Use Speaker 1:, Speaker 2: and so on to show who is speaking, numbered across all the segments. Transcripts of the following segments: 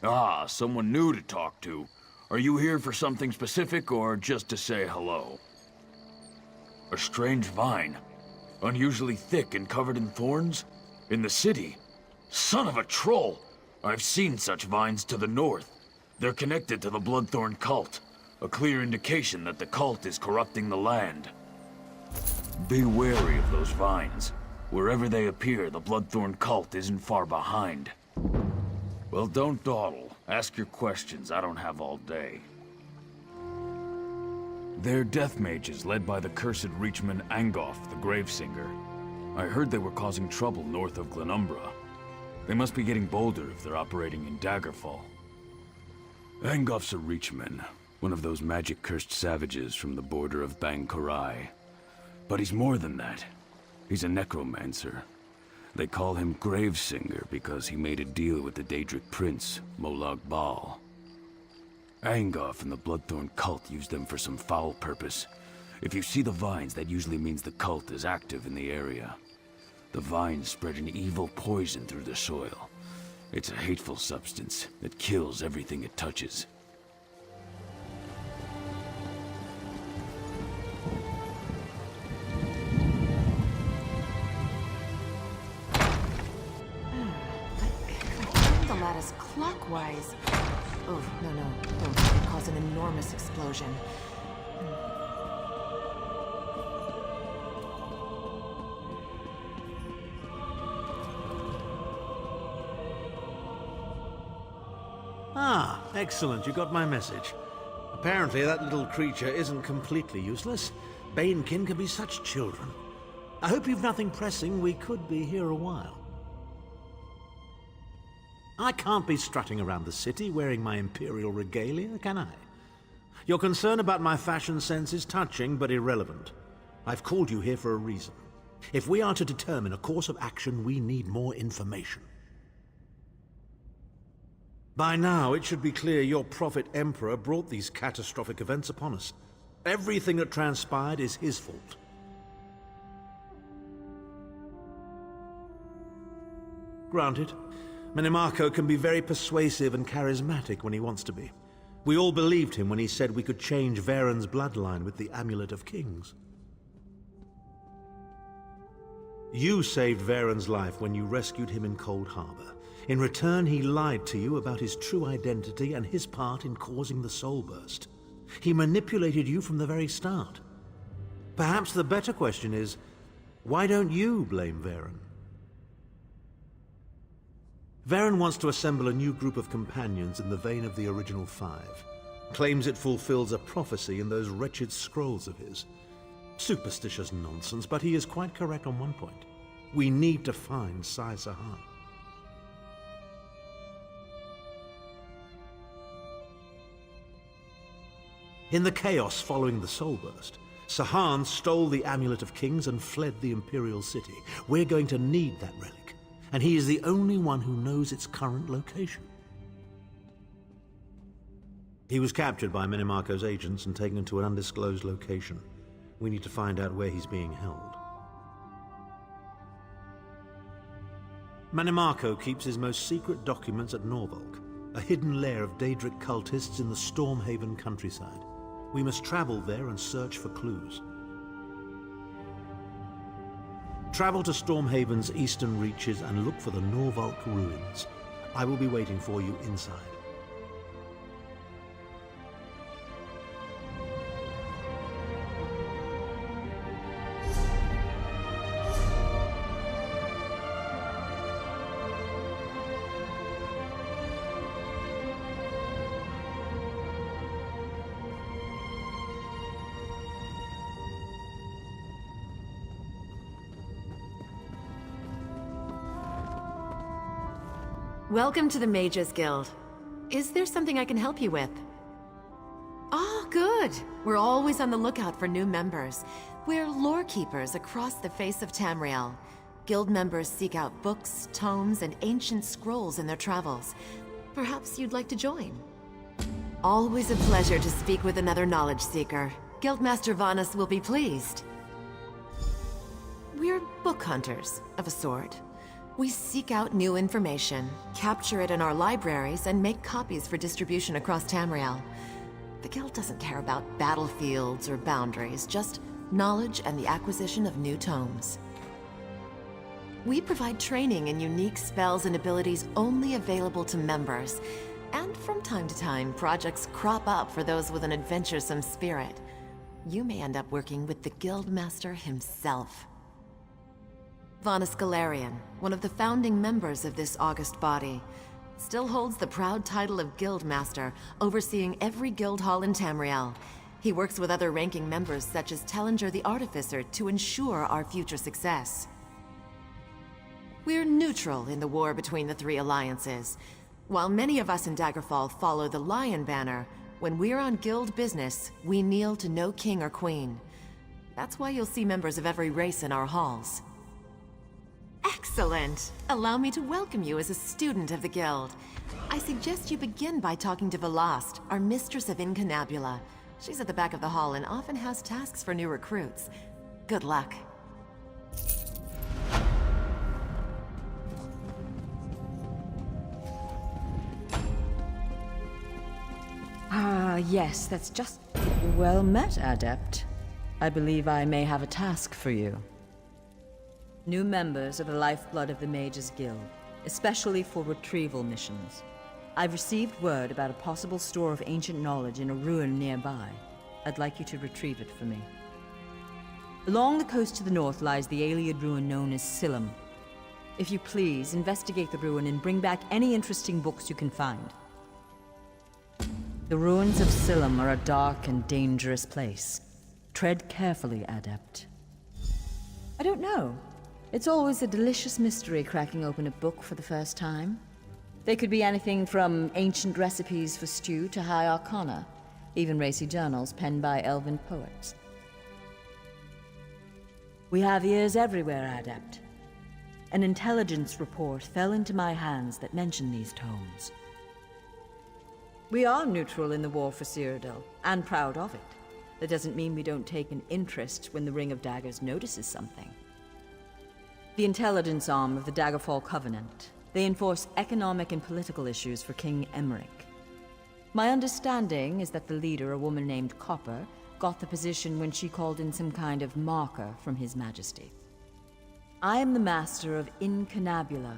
Speaker 1: Ah, someone new to talk to. Are you here for something specific or just to say hello? A strange vine. Unusually thick and covered in thorns? In the city? Son of a troll! I've seen such vines to the north. They're connected to the Bloodthorn cult. A clear indication that the cult is corrupting the land. Be wary of those vines. Wherever they appear, the Bloodthorn cult isn't far behind. Well, don't dawdle. Ask your questions. I don't have all day. They're death mages led by the cursed Reachman Angoff, the Gravesinger. I heard they were causing trouble north of Glenumbra. They must be getting bolder if they're operating in Daggerfall. Angoff's a Reachman, one of those magic-cursed savages from the border of Bang Korai. But he's more than that. He's a necromancer. They call him Gravesinger because he made a deal with the Daedric prince, Molag Bal. Angoff and the Bloodthorn cult used them for some foul purpose. If you see the vines, that usually means the cult is active in the area. The vines spread an evil poison through the soil. It's a hateful substance that kills everything it touches.
Speaker 2: Lattice clockwise. Oh, no. Don't cause an enormous explosion.
Speaker 3: Ah, excellent. You got my message. Apparently that little creature isn't completely useless. Banekin can be such children. I hope you've nothing pressing. We could be here a while. I can't be strutting around the city wearing my imperial regalia, can I? Your concern about my fashion sense is touching but irrelevant. I've called you here for a reason. If we are to determine a course of action, we need more information. By now, it should be clear your prophet Emperor brought these catastrophic events upon us. Everything that transpired is his fault. Granted. Minimarco can be very persuasive and charismatic when he wants to be. We all believed him when he said we could change Varen's bloodline with the Amulet of Kings. You saved Varen's life when you rescued him in Cold Harbor. In return, he lied to you about his true identity and his part in causing the Soul Burst. He manipulated you from the very start. Perhaps the better question is, why don't you blame Varen? Varen wants to assemble a new group of companions in the vein of the original five. Claims it fulfills a prophecy in those wretched scrolls of his. Superstitious nonsense, but he is quite correct on one point. We need to find Sai Sahan. In the chaos following the Soul Burst, Sahan stole the Amulet of Kings and fled the Imperial City. We're going to need that relic. And he is the only one who knows its current location. He was captured by Minimarco's agents and taken to an undisclosed location. We need to find out where he's being held. Minimarco keeps his most secret documents at Norvalk, a hidden lair of Daedric cultists in the Stormhaven countryside. We must travel there and search for clues. Travel to Stormhaven's eastern reaches and look for the Norvalk ruins. I will be waiting for you inside.
Speaker 2: Welcome to the Mages Guild. Is there something I can help you with? Oh, good. We're always on the lookout for new members. We're lore keepers across the face of Tamriel. Guild members seek out books, tomes, and ancient scrolls in their travels. Perhaps you'd like to join. Always a pleasure to speak with another knowledge seeker. Guildmaster Vanus will be pleased. We're book hunters, of a sort. We seek out new information, capture it in our libraries, and make copies for distribution across Tamriel. The Guild doesn't care about battlefields or boundaries, just knowledge and the acquisition of new tomes. We provide training in unique spells and abilities only available to members. And from time to time, projects crop up for those with an adventuresome spirit. You may end up working with the Guildmaster himself. Vana Scalarian, one of the founding members of this august body, still holds the proud title of Guildmaster, overseeing every guild hall in Tamriel. He works with other ranking members such as Tellinger the Artificer to ensure our future success. We're neutral in the war between the three alliances. While many of us in Daggerfall follow the Lion Banner, when we're on guild business, we kneel to no king or queen. That's why you'll see members of every race in our halls. Excellent! Allow me to welcome you as a student of the Guild. I suggest you begin by talking to Velast, our Mistress of Incunabula. She's at the back of the hall and often has tasks for new recruits. Good luck.
Speaker 4: Yes, that's just... Well met, Adept. I believe I may have a task for you. New members are the lifeblood of the Mages Guild, especially for retrieval missions. I've received word about a possible store of ancient knowledge in a ruin nearby. I'd like you to retrieve it for me. Along the coast to the north lies the Ayleid ruin known as Silum. If you please, investigate the ruin and bring back any interesting books you can find. The ruins of Silum are a dark and dangerous place. Tread carefully, Adept. I don't know. It's always a delicious mystery cracking open a book for the first time. They could be anything from ancient recipes for stew to high arcana, even racy journals penned by elven poets. We have ears everywhere, Adept. An intelligence report fell into my hands that mentioned these tomes. We are neutral in the war for Cyrodiil, and proud of it. That doesn't mean we don't take an interest when the Ring of Daggers notices something. The intelligence arm of the Daggerfall Covenant. They enforce economic and political issues for King Emmerich. My understanding is that the leader, a woman named Copper, got the position when she called in some kind of marker from His Majesty. I am the master of Incunabula,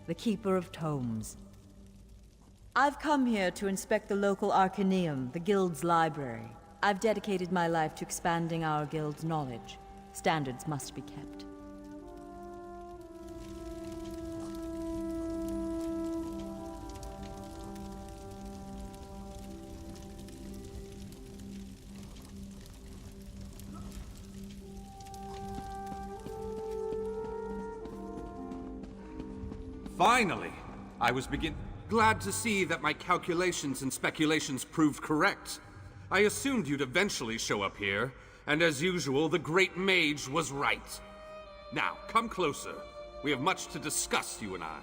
Speaker 4: the keeper of tomes. I've come here to inspect the local Arcaneum, the Guild's library. I've dedicated my life to expanding our Guild's knowledge. Standards must be kept.
Speaker 5: Finally! I was glad to see that my calculations and speculations proved correct. I assumed you'd eventually show up here, and as usual, the Great Mage was right. Now, come closer. We have much to discuss, you and I.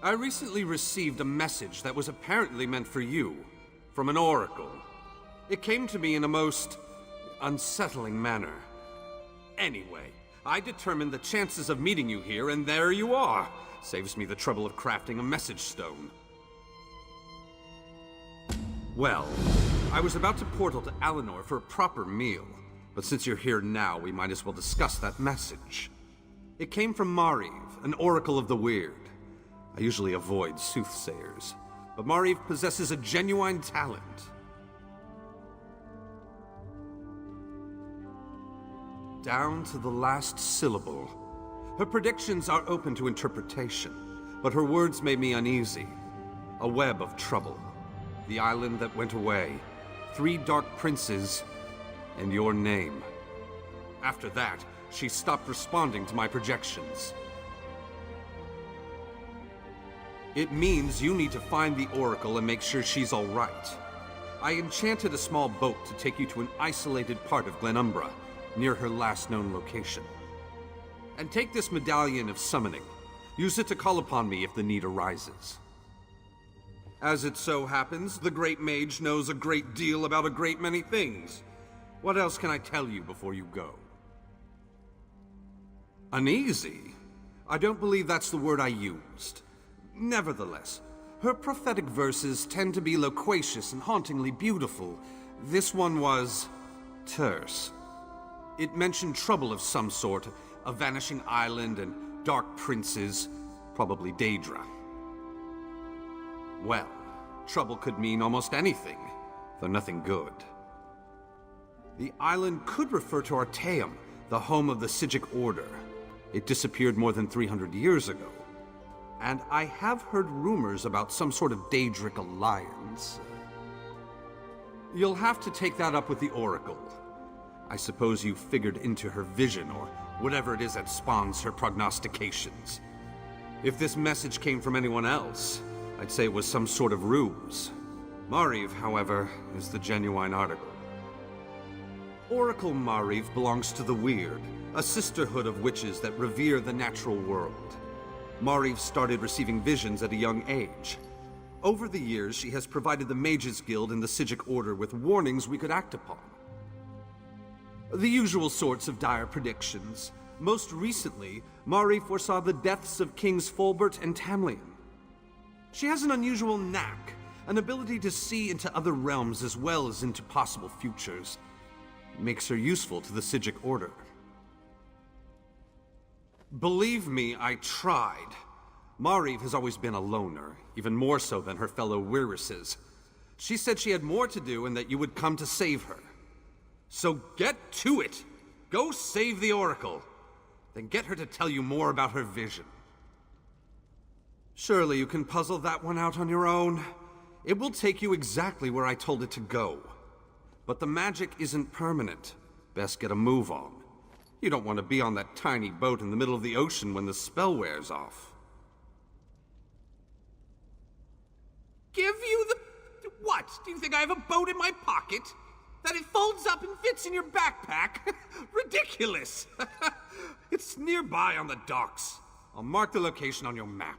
Speaker 5: I recently received a message that was apparently meant for you, from an oracle. It came to me in a most unsettling manner. Anyway, I determined the chances of meeting you here, and there you are. Saves me the trouble of crafting a message stone. Well, I was about to portal to Alinor for a proper meal, but since you're here now, we might as well discuss that message. It came from Mariv, an oracle of the weird. I usually avoid soothsayers, but Mariv possesses a genuine talent. Down to the last syllable. Her predictions are open to interpretation, but her words made me uneasy. A web of trouble. The island that went away. 3 dark princes, and your name. After that, she stopped responding to my projections. It means you need to find the Oracle and make sure she's all right. I enchanted a small boat to take you to an isolated part of Glenumbra, near her last known location. And take this medallion of summoning. Use it to call upon me if the need arises. As it so happens, the Great Mage knows a great deal about a great many things. What else can I tell you before you go? Uneasy? I don't believe that's the word I used. Nevertheless, her prophetic verses tend to be loquacious and hauntingly beautiful. This one was terse. It mentioned trouble of some sort, a vanishing island and dark princes, probably Daedra. Well, trouble could mean almost anything, though nothing good. The island could refer to Artaeum, the home of the Psijic Order. It disappeared more than 300 years ago. And I have heard rumors about some sort of Daedric alliance. You'll have to take that up with the Oracle. I suppose you figured into her vision, or whatever it is that spawns her prognostications. If this message came from anyone else, I'd say it was some sort of ruse. Mariv, however, is the genuine article. Oracle Mariv belongs to the Weird, a sisterhood of witches that revere the natural world. Mariv started receiving visions at a young age. Over the years, she has provided the Mages Guild and the Psijic Order with warnings we could act upon. The usual sorts of dire predictions. Most recently, Mariv foresaw the deaths of Kings Fulbert and Tamriel. She has an unusual knack, an ability to see into other realms as well as into possible futures. It makes her useful to the Psijic Order. Believe me, I tried. Mariv has always been a loner, even more so than her fellow Wirises. She said she had more to do and that you would come to save her. So get to it! Go save the Oracle! Then get her to tell you more about her vision. Surely you can puzzle that one out on your own. It will take you exactly where I told it to go. But the magic isn't permanent. Best get a move on. You don't want to be on that tiny boat in the middle of the ocean when the spell wears off. Give you the... What? Do you think I have a boat in my pocket? That it folds up and fits in your backpack? Ridiculous! It's nearby on the docks. I'll mark the location on your map.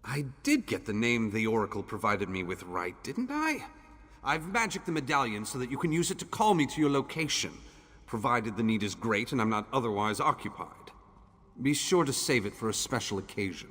Speaker 5: I did get the name the Oracle provided me with right, didn't I? I've magicked the medallion so that you can use it to call me to your location, provided the need is great and I'm not otherwise occupied. Be sure to save it for a special occasion.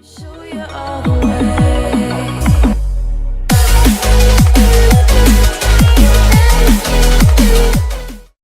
Speaker 6: Show you all